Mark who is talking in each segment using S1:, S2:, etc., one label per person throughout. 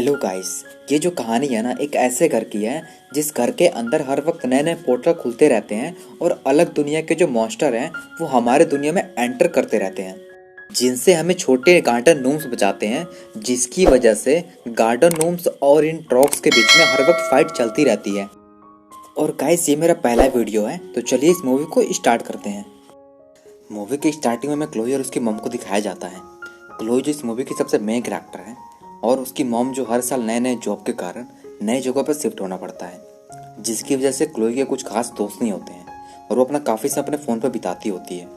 S1: Hello guys. ये जो कहानी है ना, एक ऐसे घर की है जिस घर के अंदर हर वक्त नए नए पोर्टल खुलते रहते हैं और अलग दुनिया के जो मॉन्स्टर हैं वो हमारे दुनिया में एंटर करते रहते हैं, जिनसे हमें छोटे गार्डन नूम्स बचाते हैं, जिसकी वजह से गार्डन नूम्स और इन ट्रॉक्स के बीच में हर वक्त फाइट चलती रहती है। और गाइस, ये मेरा पहला वीडियो है, तो चलिए इस मूवी को स्टार्ट करते हैं। मूवी के स्टार्टिंग में हमें क्लोई और उसकी मम को दिखाया जाता है। क्लोई जो इस मूवी की सबसे मेन कैरेक्टर है, और उसकी मॉम जो हर साल नए नए जॉब के कारण नए जगह पर शिफ्ट होना पड़ता है, जिसकी वजह से क्लोई के कुछ खास दोस्त नहीं होते हैं और वो अपना काफ़ी समय अपने फ़ोन पर बिताती होती है।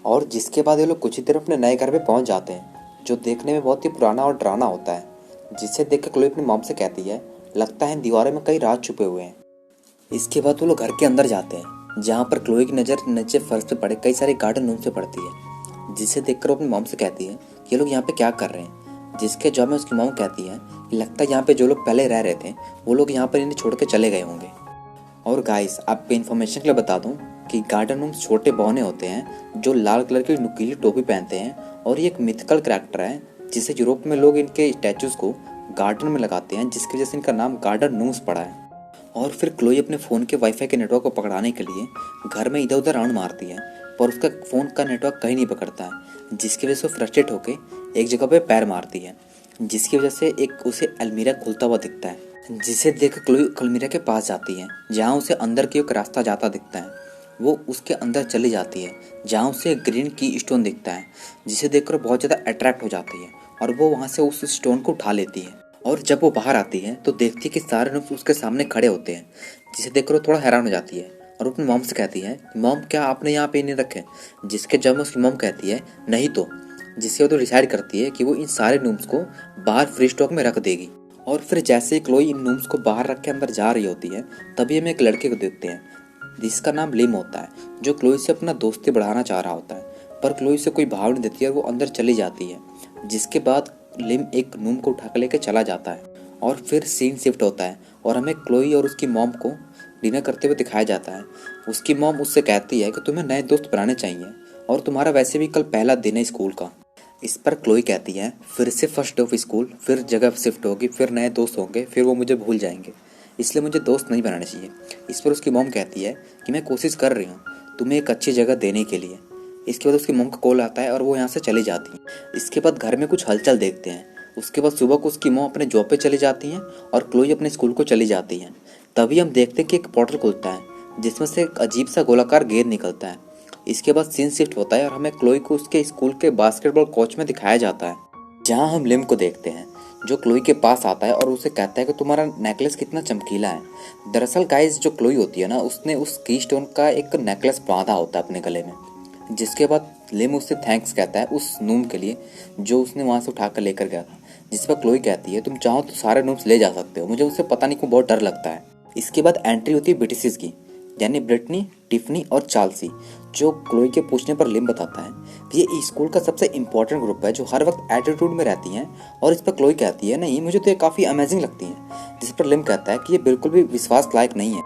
S1: और जिसके बाद ये लोग कुछ ही देर अपने नए घर पे पहुंच जाते हैं, जो देखने में बहुत ही पुराना और डरावना होता है, जिसे देख कर क्लोई अपनी मॉम से कहती है, लगता है दीवारों में कई राज छुपे हुए हैं। इसके बाद वो लोग घर के अंदर जाते हैं, जहाँ पर क्लोई की नज़र नीचे फर्श पे पड़े कई सारे गार्डन रूम से पड़ती है, जिसे देखकर वो अपनी मॉम से कहती है कि ये लोग यहाँ पे क्या कर रहे हैं। जिसके जवाब में उसकी मॉम कहती है कि लगता है यहाँ पे जो लोग पहले रह रहे थे वो लोग यहाँ पर इन्हें छोड़ के चले गए होंगे। और गाइस, आपको इन्फॉर्मेशन के लिए बता दूं कि गार्डन रूम्स छोटे बौने होते हैं जो लाल कलर की नुकीली टोपी पहनते हैं, और ये एक मिथिकल कैरेक्टर है जिसे यूरोप में लोग इनके स्टैचूज को गार्डन में लगाते हैं, जिसकी वजह से इनका नाम गार्डन नूम्स पड़ा है। और फिर क्लोई अपने फ़ोन के वाईफाई के नेटवर्क को पकड़ाने के लिए घर में इधर उधर राउंड मारती है, पर उसका फ़ोन का नेटवर्क कहीं नहीं पकड़ता है, जिसकी वजह से वो फ्रस्ट्रेट होकर एक जगह पे पैर मारती है, जिसकी वजह से एक उसे अलमीरा खुलता हुआ दिखता है, जिसे देख क्लोई अलमीरा के पास जाती है, जहाँ उसे अंदर की ओर रास्ता जाता दिखता है। वो उसके अंदर चली जाती है, जहाँ उसे ग्रीन की स्टोन दिखता है, जिसे देखकर बहुत ज़्यादा अट्रैक्ट हो जाती है और वो वहाँ से उस स्टोन को उठा लेती है। और जब वो बाहर आती है तो देखती है कि सारे लोग उसके सामने खड़े होते हैं, जिसे देखकर वो थोड़ा हैरान हो जाती है और अपनी मॉम से कहती है, मॉम क्या आपने यहाँ पे नहीं रखे? जिसके जब उसकी मॉम कहती है नहीं तो, जिससे वो तो डिसाइड करती है कि वो इन सारे नूम्स को बाहर फ्री स्टॉक में रख देगी। और फिर जैसे ही क्लोई इन नूम्स को बाहर रख के अंदर जा रही होती है, तभी हम एक लड़के को देखते हैं जिसका नाम लिम होता है, जो क्लोई से अपना दोस्ती बढ़ाना चाह रहा होता है, पर क्लोई से कोई भाव नहीं देती है और वो अंदर चली जाती है। जिसके बाद लिम एक नूम को उठा कर लेकर चला जाता है और फिर सीन शिफ्ट होता है और हमें क्लोई और उसकी मॉम को डिनर करते हुए दिखाया जाता है। उसकी मॉम उससे कहती है कि तुम्हें नए दोस्त बनाने चाहिए और तुम्हारा वैसे भी कल पहला दिन है स्कूल का। इस पर क्लोई कहती है, फिर से फर्स्ट डे ऑफ स्कूल, फिर जगह शिफ्ट होगी, फिर नए दोस्त होंगे, फिर वो मुझे भूल जाएंगे, इसलिए मुझे दोस्त नहीं बनाने चाहिए। इस पर उसकी मॉम कहती है कि मैं कोशिश कर रही हूँ तुम्हें एक अच्छी जगह देने के लिए। इसके बाद उसकी मॉम का कॉल आता है और वो यहाँ से चली जाती है। इसके बाद घर में कुछ हलचल देखते हैं। उसके बाद सुबह को उसकी मॉम अपने जॉब पे चली जाती हैं और क्लोई अपने स्कूल को चली जाती हैं। तभी हम देखते हैं कि एक पोर्टल खुलता है जिसमें से एक अजीब सा गोलाकार गेंद निकलता है। इसके बाद सीन शिफ्ट होता है और हमें क्लोई को उसके स्कूल के बास्केटबॉल कोच में दिखाया जाता है, जहाँ हम लिम को देखते हैं जो क्लोई के पास आता है और उसे कहता है कि तुम्हारा नेकलेस कितना चमकीला है। दरअसल गाइस, जो क्लोई होती है ना, उसने उस की स्टोन का एक नेकलेस बांधा होता है अपने गले में। जिसके बाद लिम उससे थैंक्स कहता है उस नूम के लिए जो उसने वहाँ से उठा कर लेकर गया था। जिस पर क्लोई कहती है, तुम चाहो तो सारे नूम्स ले जा सकते हो, मुझे उससे पता नहीं क्यों बहुत डर लगता है। इसके बाद एंट्री होती है ब्रिटिशेस की, यानी ब्रिटनी, टिफनी और चार्ल्सी, जो क्लोई के पूछने पर लिम बताता है कि ये स्कूल का सबसे इम्पोर्टेंट ग्रुप है जो हर वक्त एटीट्यूड में रहती हैं। और इस पर क्लोई कहती है, नहीं मुझे तो ये काफ़ी अमेजिंग लगती हैं। जिस पर लिम कहता है कि ये बिल्कुल भी विश्वास लायक नहीं है।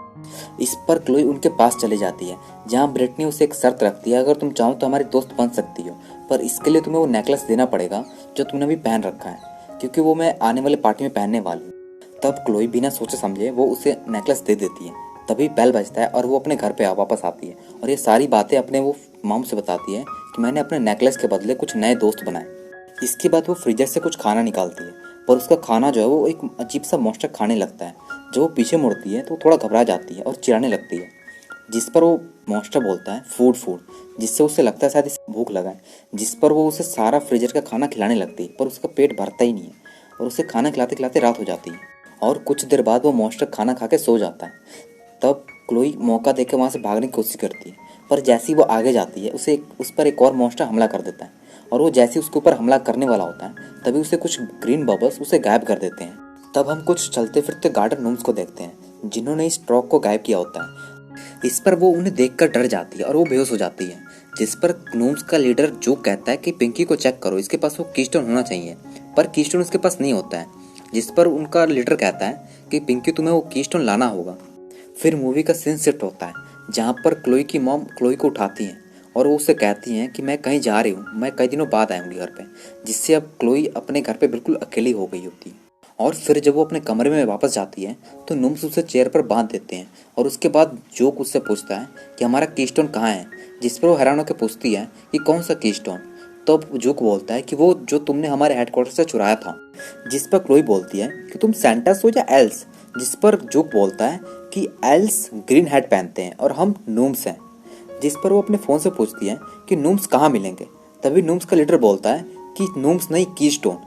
S1: इस पर क्लोई उनके पास चली जाती है, जहाँ ब्रिटनी उसे एक शर्त रखती है, अगर तुम चाहो तो हमारी दोस्त बन सकती हो, पर इसके लिए तुम्हें वो नेकलेस देना पड़ेगा जो तुमने अभी पहन रखा है, क्योंकि वो मैं आने वाले पार्टी में पहनने वाली हूँ। तब क्लोई बिना सोचे समझे वो उसे नेकलेस दे देती है। तभी बेल बजता है और वो अपने घर पे वापस आती है और ये सारी बातें अपने वो मॉम से बताती है कि मैंने अपने नेकलेस के बदले कुछ नए दोस्त बनाए। इसके बाद वो फ्रीजर से कुछ खाना निकालती है, पर उसका खाना जो है वो एक अजीब सा मॉन्स्टर खाने लगता है। जब वो पीछे मुड़ती है तो वो थोड़ा घबरा जाती है और चिढ़ाने लगती है। जिस पर वो मॉन्स्टर बोलता है फूड फूड, जिससे उसे लगता है शायद इसे भूख लगा है। जिस पर वो उसे सारा फ्रीजर का खाना खिलाने लगती है, पर उसका पेट भरता ही नहीं है और उसे खाना खिलाते खिलाते रात हो जाती है। और कुछ देर बाद वो मॉन्स्टर खाना खा के सो जाता है। तब क्लोई मौका देकर वहाँ से भागने की कोशिश करती है, पर जैसे ही वो आगे जाती है उस पर एक और मॉन्स्टर हमला कर देता है। और वो जैसे ही उसके ऊपर हमला करने वाला होता है, तभी उसे कुछ ग्रीन बबल्स उसे गायब कर देते हैं। तब हम कुछ चलते फिरते गार्डन नूम्स को देखते हैं जिन्होंने इस ट्रॉक को गायब किया होता है। इस पर वो उन्हें देखकर डर जाती है और वो बेहोश हो जाती है। जिस पर नूम्स का लीडर जो कहता है कि पिंकी को चेक करो, इसके पास वो कीस्टोन होना चाहिए, पर कीस्टोन उसके पास नहीं होता है। जिस पर उनका लीडर कहता है कि पिंकी तुम्हें वो कीस्टोन लाना होगा। फिर मूवी का सीन शिफ्ट होता है, जहाँ पर क्लोई की मॉम क्लोई को उठाती हैं और वो उससे कहती हैं कि मैं कहीं जा रही हूँ, मैं कई दिनों बाद आऊँगी घर पे, जिससे अब क्लोई अपने घर पे बिल्कुल अकेली हो गई होती है। और फिर जब वो अपने कमरे में वापस जाती है तो नुम्स उसे चेयर पर बांध देते हैं और उसके बाद जोक उससे पूछता है कि हमारा कीस्टोन कहाँ है, जिस पर वो हैरान होकर पूछती है कि कौन सा कीस्टोन। तो अब जोक बोलता है कि वो जो तुमने हमारे हेडक्वार्टर से चुराया था। जिस पर क्लोई बोलती है कि तुम सेंटास हो या एल्स, जिस पर जोक बोलता है कि एल्स ग्रीन हैट पहनते हैं और हम नूम्स हैं। जिस पर वो अपने फ़ोन से पूछती है कि नूम्स कहाँ मिलेंगे। तभी नूम्स का लीडर बोलता है कि नूम्स नहीं, कीस्टोन।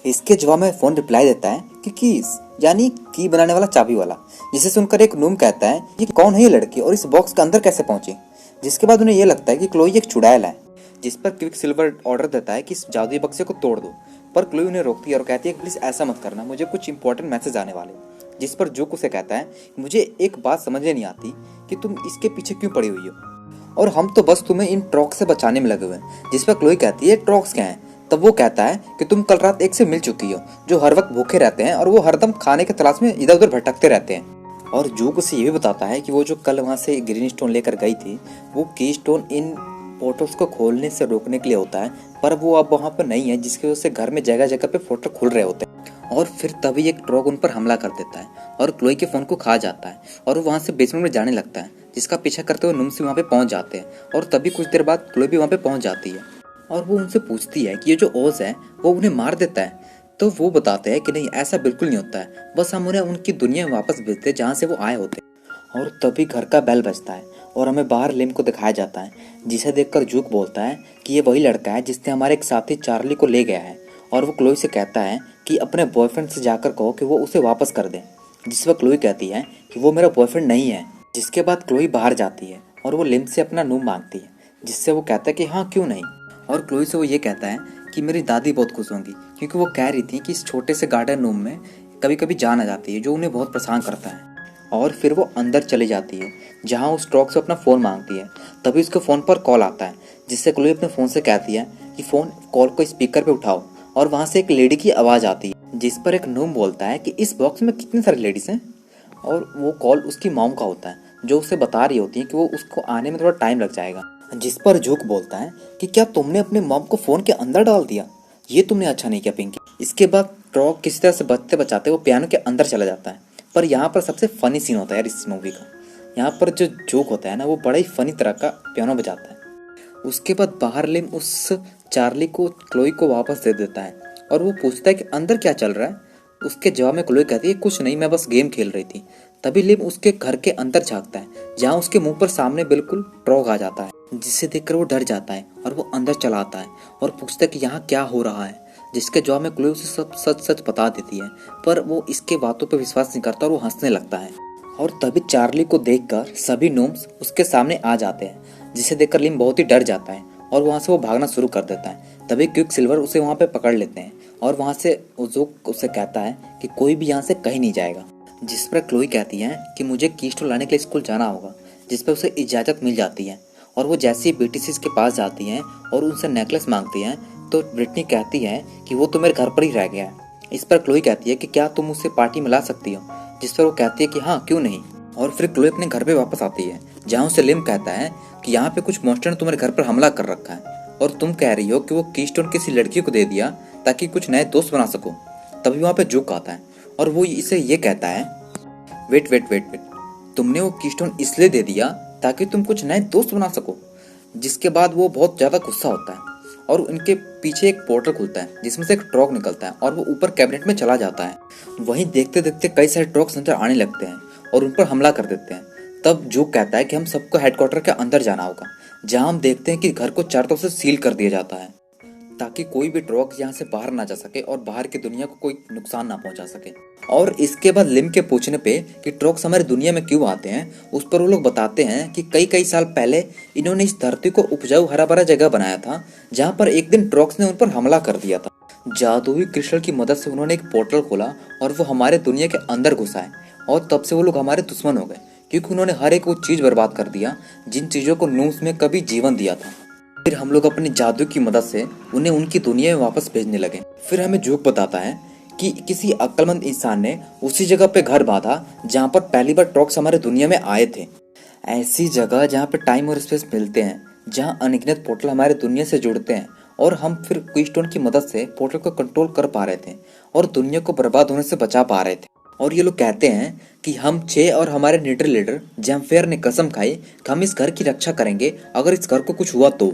S1: इसके जवाब में फ़ोन रिप्लाई देता है कि कीज यानी की बनाने वाला, चाबी वाला। जिसे सुनकर एक नूम कहता है ये कौन है ये लड़की और इस बॉक्स के अंदर कैसे पहुंची। जिसके बाद उन्हें यह लगता है कि क्लोई एक चुड़ैल है। जिस पर क्विक सिल्वर ऑर्डर देता है कि इस जादुई बक्से को तोड़ दो, पर क्लोई उन्हें रोकती है और कहती है कि प्लीज़ ऐसा मत करना, मुझे कुछ इंपॉर्टेंट मैसेज आने वाले। जिस पर जोक उसे कहता है मुझे एक बात समझ नहीं आती कि तुम इसके पीछे क्यों पड़ी हुई हो और हम तो बस तुम्हें इन ट्रॉक्स से बचाने में लगे हुए हैं। जिस पर क्लोई कहती है ट्रॉक्स क्या हैं। तब वो कहता है कि तुम कल रात एक से मिल चुकी हो जो हर वक्त भूखे रहते हैं और वो हरदम खाने के तलाश में इधर उधर भटकते रहते हैं। और जोक उसे ये भी बताता है कि वो जो कल वहाँ से ग्रीन स्टोन लेकर गई थी वो की स्टोन इन पोर्टल्स को खोलने से रोकने के लिए होता है, पर वो अब वहाँ पर नहीं है, जिसकी वजह से घर में जगह जगह पे पोर्टल खुल रहे होते हैं। और फिर तभी एक ट्रॉग उन पर हमला कर देता है और क्लोई के फ़ोन को खा जाता है और वो वहाँ से बेसमेंट में जाने लगता है, जिसका पीछा करते हुए नुम्सी वहाँ पे पहुँच जाते हैं। और तभी कुछ देर बाद क्लोई भी वहाँ पे पहुँच जाती है और वो उनसे पूछती है कि ये जो ओज है वो उन्हें मार देता है। तो वो बताते हैं कि नहीं, ऐसा बिल्कुल नहीं होता है, बस हम उन्हें उनकी दुनिया में वापस भेजते हैं जहाँ से वो आए होते। और तभी घर का बेल बजता है और हमें बाहर लिम को दिखाया जाता है, जिसे देखकर जूक बोलता है कि ये वही लड़का है जिसने हमारे एक साथी चार्ली को ले गया है। और वो क्लोई से कहता है कि अपने बॉयफ्रेंड से जाकर कहो कि वो उसे वापस कर दे। जिस पर क्लोई कहती है कि वो मेरा बॉयफ्रेंड नहीं है। जिसके बाद क्लोई बाहर जाती है और वो लिम से अपना नूम मांगती है, जिससे वो कहता है कि हाँ क्यों नहीं। और क्लोई से वो ये कहता है कि मेरी दादी बहुत खुश होंगी, क्योंकि वो कह रही थी कि इस छोटे से गार्डन रूम में कभी कभी जान आ जाती है जो उन्हें बहुत परेशान करता है। और फिर वो अंदर चली जाती है जहाँ उस ट्रॉक से अपना फ़ोन मांगती है। तभी उसके फ़ोन पर कॉल आता है, जिससे क्लोई अपने फ़ोन से कहती है कि फ़ोन कॉल को स्पीकर पे उठाओ। और वहाँ से एक लेडी की आवाज़ आती है, जिस पर एक नूम बोलता है कि इस बॉक्स में कितनी सारी लेडीज़ हैं। और वो कॉल उसकी मॉम का होता है, जो उसे बता रही होती है कि वो उसको आने में थोड़ा टाइम लग जाएगा। जिस पर जूक बोलता है कि क्या तुमने अपने मॉम को फ़ोन के अंदर डाल दिया, ये तुमने अच्छा नहीं किया पिंकी। इसके बाद ट्रॉक किसी तरह से बचते बचाते वो पियानो के अंदर चला जाता है। पर यहाँ पर सबसे फनी सीन होता है यार इस मूवी का। यहाँ पर जो जोक होता है ना, वो बड़ा ही फनी तरह का पियानो बजाता है। उसके बाद बाहर लिम उस चार्ली को क्लोई को वापस दे देता है और वो पूछता है कि अंदर क्या चल रहा है। उसके जवाब में क्लोई कहती है कुछ नहीं, मैं बस गेम खेल रही थी। तभी लिम उसके घर के अंदर झांकता है, जहाँ उसके मुंह पर सामने बिल्कुल ट्रॉग आ जाता है, जिसे देखकर वो डर जाता है और वो अंदर चला आता है और पूछता है कि यहाँ क्या हो रहा है। जिसके जवाब में क्लोई उसे सब सच सच बता देती है, पर वो इसके बातों पर विश्वास नहीं करता और वो हंसने लगता है। और तभी चार्ली को देखकर सभी नोम्स उसके सामने आ जाते हैं, जिसे देखकर लिम बहुत ही डर जाता है और वहाँ से वो भागना शुरू कर देता है। तभी क्विक सिल्वर उसे वहाँ पे पकड़ लेते हैं और वहाँ से जोक उसे कहता है कि कोई भी यहाँ से कहीं नहीं जाएगा। जिस पर क्लोई कहती है कि मुझे कीस्टोन लाने के लिए स्कूल जाना होगा, जिस पर उसे इजाज़त मिल जाती है। और वो जैसे ही बीटीसीज के पास जाती हैं और उनसे नेकलेस मांगती हैं, तो ब्रिटनी कहती है कि वो तो मेरे घर पर ही रह गया है। इस पर क्लोई कहती है कि क्या तुम उसे पार्टी में ला सकती हो, जिस पर वो कहती है कि हाँ क्यों नहीं। और फिर क्लोई अपने घर पे वापस आती है, जहाँ उसे लिम कहता है कि यहाँ पे कुछ मॉन्स्टर ने तुम्हारे घर पर हमला कर रखा है और तुम कह रही हो कि वो कीस्टोन किसी लड़की को दे दिया ताकि कुछ नए दोस्त बना सको। तभी वहाँ पे जोक आता है और वो इसे ये कहता है वेट वेट वेट वेट, तुमने वो कीस्टोन इसलिए दे दिया ताकि तुम कुछ नए दोस्त बना सको। जिसके बाद वो बहुत ज़्यादा गुस्सा होता है और उनके पीछे एक पोर्टल खुलता है, जिसमें से एक ट्रॉक निकलता है और वो ऊपर कैबिनेट में चला जाता है। वहीं देखते देखते कई सारे ट्रॉक्स अंदर आने लगते हैं और उन पर हमला कर देते हैं। तब जूक कहता है कि हम सबको हेडक्वार्टर के अंदर जाना होगा, जहां हम देखते हैं कि घर को चारों तरफ से सील कर दिया जाता है ताकि कोई भी ट्रॉक यहाँ से बाहर ना जा सके और बाहर की दुनिया को कोई नुकसान ना पहुंचा सके। और इसके बाद लिम के पूछने पे कि ट्रॉक्स हमारी दुनिया में क्यों आते हैं, उस पर वो लोग बताते हैं कि कई कई साल पहले इन्होंने इस धरती को उपजाऊ हरा भरा जगह बनाया था, जहाँ पर एक दिन ट्रॉक्स ने उन पर हमला कर दिया था। जादुई क्रिस्टल की मदद से उन्होंने एक पोर्टल खोला और वो हमारे दुनिया के अंदर घुसाए और तब से वो लोग हमारे दुश्मन हो गए, क्योंकि उन्होंने हर एक वो चीज़ बर्बाद कर दिया जिन चीज़ों को नूस में कभी जीवन दिया था। फिर हम लोग अपनी जादू की मदद से उन्हें उनकी दुनिया में वापस भेजने लगे। फिर हमें जोक बताता है कि किसी अक्लमंद इंसान ने उसी जगह पे घर बांधा जहाँ पर पहली बार ट्रॉक्स हमारे दुनिया में आए थे। ऐसी जगह जहाँ पे टाइम और स्पेस मिलते हैं, जहाँ अनगिनत पोर्टल हमारे दुनिया से जुड़ते हैं और हम फिर कीस्टोन की मदद से पोर्टल को कंट्रोल कर पा रहे थे और दुनिया को बर्बाद होने से बचा पा रहे थे। और ये लोग कहते हैं कि हम 6 और हमारे लीडर लीडर जैम्फेयर ने कसम खाई कि हम इस घर की रक्षा करेंगे अगर इस घर को कुछ हुआ तो।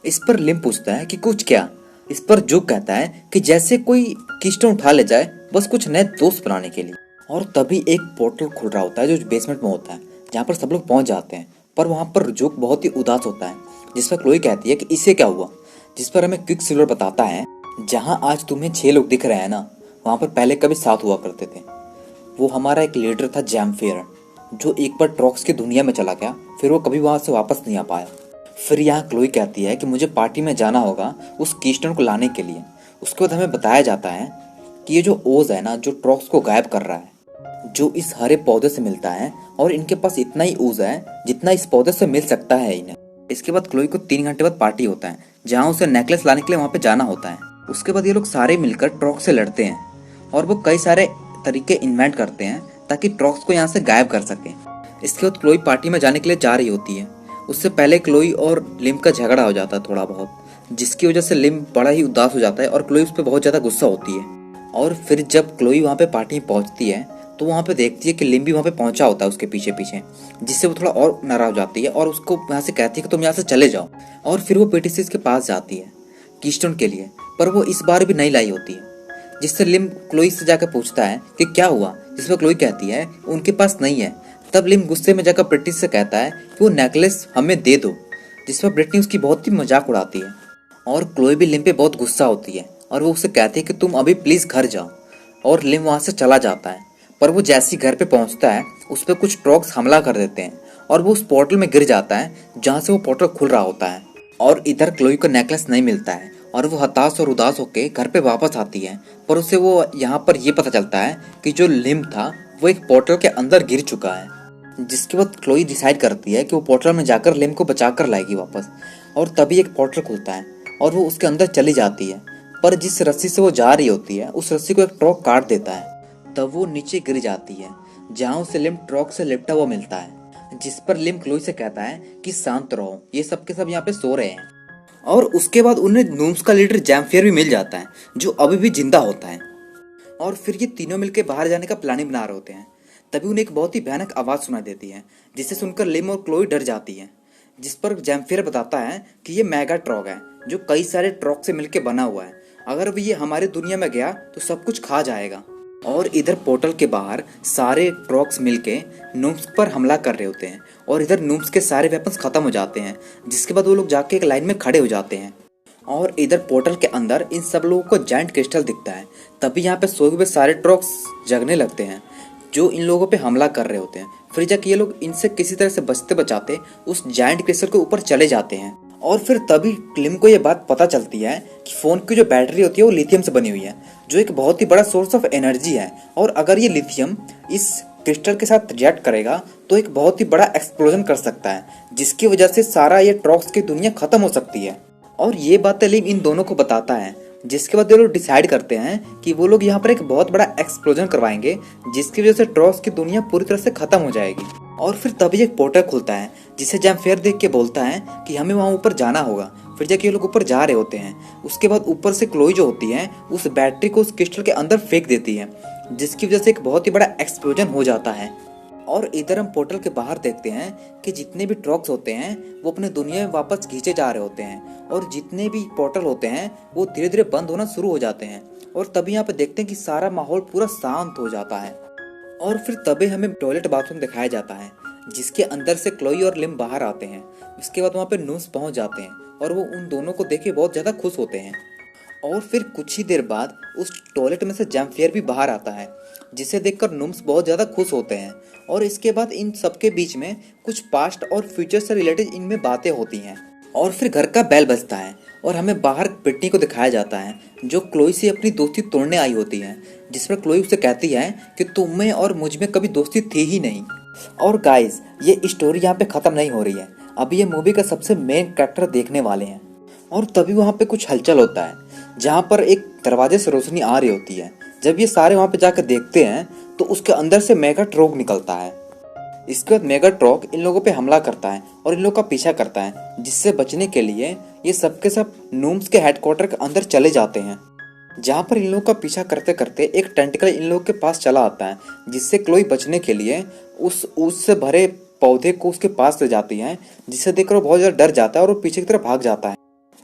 S1: इस पर लिम पूछता है कि कुछ क्या। इस पर जुग कहता है कि जैसे कोई कीस्टोन उठा ले जाए बस कुछ नए दोस्त बनाने के लिए। और तभी एक पोर्टल खुल रहा होता है जो बेसमेंट में होता है, जहाँ पर सब लोग पहुंच जाते हैं। पर वहाँ पर जुग बहुत ही उदास होता है, जिस पर क्लोई कहती है कि इससे क्या हुआ। जिस पर हमें क्विकसिल्वर बताता है जहाँ आज तुम्हें 6 लोग दिख रहे हैं ना, वहाँ पर पहले कभी 7 हुआ करते थे। वो हमारा एक लीडर था जैम्फेयर, जो एक बार ट्रॉक्स की दुनिया में चला गया, फिर वो कभी वहाँ से वापस नहीं आ पाया। फिर यहाँ क्लोई कहती है कि मुझे पार्टी में जाना होगा उस कीस्टोन को लाने के लिए। उसके बाद हमें बताया जाता है कि ये जो ओज है ना, जो ट्रॉक्स को गायब कर रहा है, जो इस हरे पौधे से मिलता है, और इनके पास इतना ही ओज है जितना इस पौधे से मिल सकता है इन्हें। इसके बाद क्लोई को 3 घंटे बाद पार्टी होता है, जहाँ उसे नेकलेस लाने के लिए वहाँ पे जाना होता है। उसके बाद ये लोग सारे मिलकर ट्रॉक्स से लड़ते हैं और वो कई सारे तरीके इन्वेंट करते हैं ताकि ट्रॉक्स को यहाँ से गायब कर सकें। इसके बाद क्लोई पार्टी में जाने के लिए जा रही होती है। उससे पहले क्लोई और लिम का झगड़ा हो जाता है थोड़ा बहुत, जिसकी वजह से लिम बड़ा ही उदास हो जाता है और क्लोई उस पर बहुत ज़्यादा गुस्सा होती है। और फिर जब क्लोई वहाँ पे पार्टी में पहुँचती है तो वहाँ पे देखती है कि लिम भी वहाँ पे पहुँचा होता है उसके पीछे पीछे, जिससे वो थोड़ा और नाराज हो जाती है और उसको यहाँ से कहती है कि तुम यहाँ से चले जाओ। और फिर वो पेटिसिस के पास जाती है कीस्टोन के लिए, पर वो इस बार भी नहीं लाई होती है, जिससे लिम क्लोई से जाकर पूछता है कि क्या हुआ, जिस पर क्लोई कहती है उनके पास नहीं है। तब लिम गुस्से में जाकर ब्रिटनी से कहता है कि वो नेकलेस हमें दे दो, जिस पर ब्रिटनी उसकी बहुत ही मजाक उड़ाती है। और क्लोई भी लिम पे बहुत गुस्सा होती है और वो उससे कहती है कि तुम अभी प्लीज़ घर जाओ। और लिम वहाँ से चला जाता है, पर वो जैसे ही घर पे पहुँचता है उस पर कुछ ट्रॉक्स हमला कर देते हैं और वो उस पोर्टल में गिर जाता है जहाँ से वो पोर्टल खुल रहा होता है। और इधर क्लोई को नेकलेस नहीं मिलता है और वो हताश और उदास होकर घर पे वापस आती है, पर उसे वो यहाँ पर ये पता चलता है कि जो लिम था वो एक पोर्टल के अंदर गिर चुका है। जिसके बाद क्लोई डिसाइड करती है कि वो पोर्टल में जाकर लिम को बचा कर लाएगी वापस। और तभी एक पोर्टल खुलता है और वो उसके अंदर चली जाती है, पर जिस रस्सी से वो जा रही होती है उस रस्सी को एक ट्रॉक काट देता है। तब वो नीचे गिर जाती है जहाँ उसे लिम ट्रॉक से लिपटा हुआ मिलता है, जिस पर लिम क्लोई से कहता है कि शांत रहो, ये सब के सब यहाँ पे सो रहे हैं। और उसके बाद उन्हें नूम्स का लीडर जैम्फेयर भी मिल जाता है, जो अभी भी जिंदा होता है। और फिर ये तीनों मिलकर बाहर जाने का प्लानिंग बना रहे होते हैं। तभी उन्हें एक बहुत ही भयानक आवाज़ सुनाई देती है, जिसे सुनकर लिम और क्लोई डर जाती है। जिस पर जैम्फेयर बताता है कि ये मेगा ट्रॉक है जो कई सारे ट्रॉक से मिलकर बना हुआ है, अगर ये हमारी दुनिया में गया तो सब कुछ खा जाएगा। और इधर पोर्टल के बाहर सारे ट्रॉक्स मिलके नूम्स पर हमला कर रहे होते हैं और इधर नूम्स के सारे वेपन्स खत्म हो जाते हैं, जिसके बाद वो लोग जाके एक लाइन में खड़े हो जाते हैं। और इधर पोर्टल के अंदर इन सब लोगों को जायंट क्रिस्टल दिखता है। तभी यहाँ पे सोए हुए सारे ट्रॉक्स जगने लगते हैं जो इन लोगों पे हमला कर रहे होते हैं। फिर जाके ये लोग इनसे किसी तरह से बचते बचाते उस जायंट क्रिस्टल के ऊपर चले जाते हैं। और फिर तभी लिम को ये बात पता चलती है कि फ़ोन की जो बैटरी होती है वो लिथियम से बनी हुई है, जो एक बहुत ही बड़ा सोर्स ऑफ एनर्जी है। और अगर ये लिथियम इस क्रिस्टल के साथ रिएक्ट करेगा तो एक बहुत ही बड़ा एक्सप्लोजन कर सकता है, जिसकी वजह से सारा ये ट्रॉक्स की दुनिया खत्म हो सकती है। और ये बातें लिम इन दोनों को बताता है, जिसके बाद ये लोग डिसाइड करते हैं कि वो लोग यहाँ पर एक बहुत बड़ा एक्सप्लोजन करवाएंगे, जिसकी वजह से ट्रॉक्स की दुनिया पूरी तरह से खत्म हो जाएगी। और फिर तभी एक पोर्टल खुलता है, जिसे जैम्फेयर देख के बोलता है कि हमें वहाँ ऊपर जाना होगा। फिर जाके ये लोग ऊपर जा रहे होते हैं। उसके बाद ऊपर से क्लोई जो होती है उस बैटरी को उस क्रिस्टल के अंदर फेंक देती है, जिसकी वजह से एक बहुत ही बड़ा एक्सप्लोजन हो जाता है। और इधर हम पोर्टल के बाहर देखते हैं कि जितने भी ट्रॉक्स होते हैं वो अपने दुनिया में वापस खींचे जा रहे होते हैं, और जितने भी पोर्टल होते हैं वो धीरे धीरे बंद होना शुरू हो जाते हैं। और तभी यहाँ पे देखते हैं कि सारा माहौल पूरा शांत हो जाता है। और फिर तभी हमें टॉयलेट बाथरूम दिखाया जाता है, जिसके अंदर से क्लोई और लिम बाहर आते हैं। उसके बाद वहाँ पे नूम्स पहुँच जाते हैं और वो उन दोनों को देख के बहुत ज़्यादा खुश होते हैं। और फिर कुछ ही देर बाद उस टॉयलेट में से जैम्फेयर भी बाहर आता है, जिसे देखकर नूम्स बहुत ज़्यादा खुश होते हैं। और इसके बाद इन सबके बीच में कुछ पास्ट और फ्यूचर से रिलेटेड इनमें बातें होती हैं। और फिर घर का बेल बजता है और हमें बाहर ब्रिटनी को दिखाया जाता है, जो क्लोई से अपनी दोस्ती तोड़ने आई होती है, जिस पर क्लोई उसे कहती है कि तुम में और मुझ में कभी दोस्ती थी ही नहीं। और गाइस, ये स्टोरी यहाँ पे ख़त्म नहीं हो रही है, अभी ये मूवी का सबसे मेन कैरेक्टर देखने वाले हैं। और तभी वहाँ पे कुछ हलचल होता है, जहाँ पर एक दरवाजे से रोशनी आ रही होती है। जब ये सारे वहाँ पे जाकर देखते हैं तो उसके अंदर से मेगा ट्रॉक निकलता है। इसके बाद मेगाट्रॉक इन लोगों पे हमला करता है और इन लोगों का पीछा करता है, जिससे बचने के लिए ये सबके सब नूम्स के हेडक्वार्टर के अंदर चले जाते हैं, जहाँ पर इन लोगों का पीछा करते करते एक टेंटिकल इन लोगों के पास चला आता है, जिससे क्लोई बचने के लिए उस उससे भरे पौधे को उसके पास ले जाती है, जिसे देखकर वो बहुत ज़्यादा डर जाता है और वो पीछे की तरफ भाग जाता है।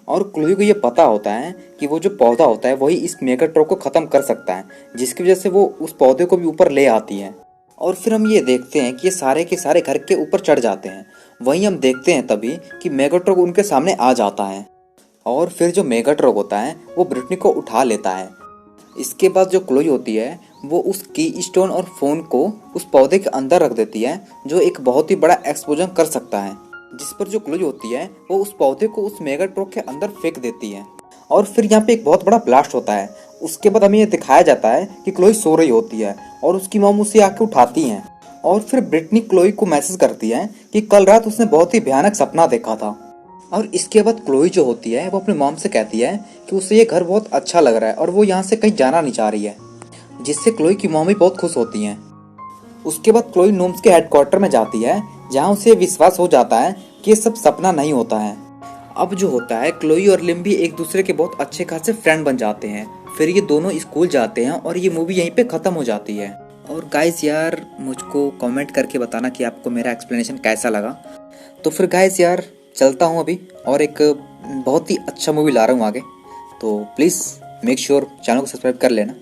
S1: और क्लोई को ये पता होता है कि वो जो पौधा होता है वही इस मेगाट्रॉक को ख़त्म कर सकता है, जिसकी वजह से वो उस पौधे को भी ऊपर ले आती है। और फिर हम ये देखते हैं कि ये सारे के सारे घर के ऊपर चढ़ जाते हैं। वहीं हम देखते हैं तभी कि मेगाट्रॉक उनके सामने आ जाता है और फिर जो मेगाट्रॉक होता है वो ब्रिटनी को उठा लेता है। इसके बाद जो क्लोई होती है वो उस की स्टोन और फोन को उस पौधे के अंदर रख देती है, जो एक बहुत ही बड़ा एक्सप्लोजन कर सकता है, जिस पर जो क्लोई होती है वो उस पौधे को उस मेगाट्रॉक के अंदर फेंक देती है। और फिर यहाँ पे एक बहुत बड़ा ब्लास्ट होता है। उसके बाद हमें ये दिखाया जाता है कि क्लोई सो रही होती है और उसकी मॉम उसे आके उठाती हैं। और फिर ब्रिटनी क्लोई को मैसेज करती है कि कल रात उसने बहुत ही भयानक सपना देखा था। और इसके बाद क्लोई जो होती है वो अपनी मॉम से कहती है कि उसे ये घर बहुत अच्छा लग रहा है और वो यहाँ से कहीं जाना नहीं चाह रही है, जिससे क्लोई की मॉम भी बहुत खुश होती हैं। उसके बाद क्लोई नूम्स के हेडक्वार्टर में जाती है, जहाँ उसे विश्वास हो जाता है कि ये सब सपना नहीं होता है। अब जो होता है क्लोई और लिम भी एक दूसरे के बहुत अच्छे खासे फ्रेंड बन जाते हैं। फिर ये दोनों स्कूल जाते हैं और ये मूवी यहीं पे ख़त्म हो जाती है। और गाइस यार मुझको कमेंट करके बताना कि आपको मेरा एक्सप्लेनेशन कैसा लगा। तो फिर गाइस यार चलता हूँ अभी और एक बहुत ही अच्छा मूवी ला रहा हूँ आगे, तो प्लीज़ मेक श्योर चैनल को सब्सक्राइब कर लेना।